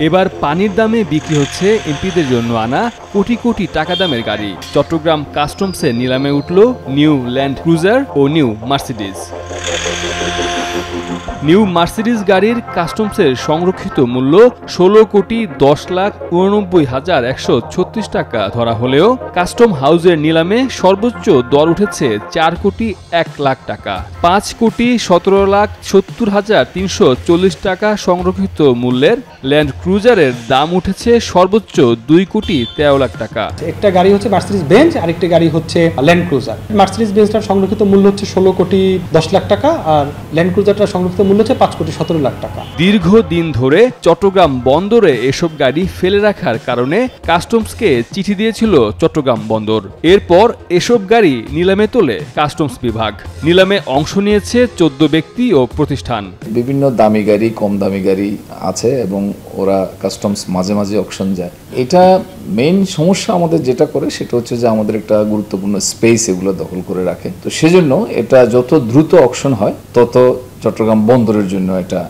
এবার পানির দামে বিক্রি হচ্ছে এমপিদের জন্য আনা কোটি কোটি টাকা দামের গাড়ি। চট্টগ্রাম কাস্টমসে নিলামে উঠল নিউ ল্যান্ড ক্রুজার ও নিউ মার্সিডিজ। নিউ মার্সিডিজ গাড়ির কাস্টমসের সংরক্ষিত মূল্য ১৬,৮৯,১৩৬ টাকা ধরা হলেও কাস্টম হাউসের নিলামে সর্বোচ্চ দর উঠেছে ৪,০১,০০,০০০ টাকা। ৫,১৭,৭০,৩৪০ টাকা সংরক্ষিত মূল্যের ল্যান্ড ক্রুজারের দাম উঠেছে সর্বোচ্চ ২,১৩,০০,০০০ টাকা। একটা গাড়ি হচ্ছে মার্সিডিজ বেঞ্জ, আরেকটা গাড়ি হচ্ছে ল্যান্ড ক্রুজার। মার্সিডিজ বেঞ্জটার সংরক্ষিত মূল্য হচ্ছে ১৬,১০,০০,০০০ টাকা, আর ল্যান্ড ক্রুজারটার সংরক্ষিত মূল্য হচ্ছে ৫,১৭,০০,০০০ টাকা। দীর্ঘদিন ধরে চট্টগ্রাম বন্দরে এসব গাড়ি ফেলে রাখার কারণে কাস্টমসকে চিঠি দিয়েছিল চট্টগ্রাম বন্দর। এরপর এসব গাড়ি নিলামে তোলে কাস্টমস বিভাগ। নিলামে অংশ নিয়েছে ১৪ ব্যক্তি ও প্রতিষ্ঠান। বিভিন্ন দামি গাড়ি, কম দামি গাড়ি আছে এবং ওরা কাস্টমস মাঝে মাঝে অকশন যায়। এটা মেইন সমস্যা আমাদের যেটা করে সেটা হচ্ছে যে আমাদের একটা গুরুত্বপূর্ণ স্পেস এগুলো দখল করে রাখে। তো সেজন্য এটা যত দ্রুত অকশন হয় তত চট্টগ্রাম বন্দরের জন্য এটা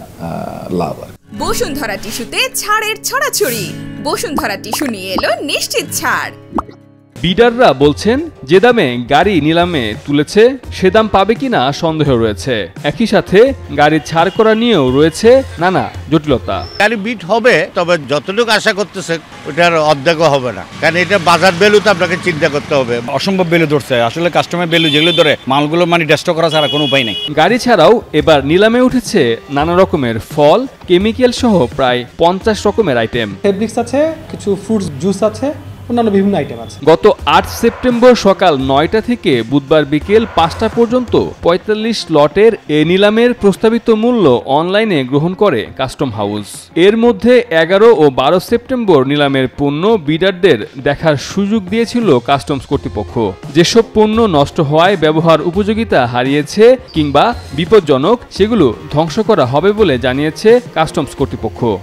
লাভ। বসুন্ধরা টিস্যুতে ছাড়ের ছড়াছড়ি। বসুন্ধরা টিস্যু নিয়ে এলো নিশ্চিত ছাড়। বিডাররা বলছেন যে দামে গাড়ি নিলামে তুলেছে সে দাম পাবে কিনা সন্দেহ রয়েছে। একই সাথে গাড়ি ছাড় করা নিয়েও রয়েছে নানা জটিলতা। গাড়ি বিট হবে, তবে যতটুকু আশা করতেছে ওটার অর্ধেকও হবে না, কারণ এটা বাজার ভ্যালু তো আপনাকে চিন্তা করতে হবে। অসম্ভব ভ্যালু ধরছে আসলে, কাস্টমার ভ্যালু যেগুলো ধরে মালগুলো মানে ডেস্ট্রয় করা ছাড়া কোনো উপায় নেই। গাড়ি ছাড়াও এবার নিলামে উঠেছে নানা রকমের ফল, কেমিক্যাল সহ প্রায় ৫০ রকমের আইটেম। ফেব্রিক্স আছে, কিছু ফ্রুটস জুস আছে, অন্যান্য বিভিন্ন আইটেম আছে। গত ৮ সেপ্টেম্বর সকাল ৯টা থেকে বুধবার বিকেল ৫টা পর্যন্ত ৪৫ লটের এ নিলামের প্রস্তাবিত মূল্য অনলাইনে গ্রহণ করে কাস্টম হাউস। এর মধ্যে ১১ ও ১২ সেপ্টেম্বর নিলামের পণ্য বিডারদের দেখার সুযোগ দিয়েছিল কাস্টমস কর্তৃপক্ষ। যেসব পণ্য নষ্ট হওয়ায় ব্যবহার উপযোগিতা হারিয়েছে কিংবা বিপজ্জনক, সেগুলো ধ্বংস করা হবে বলে জানিয়েছে কাস্টমস কর্তৃপক্ষ।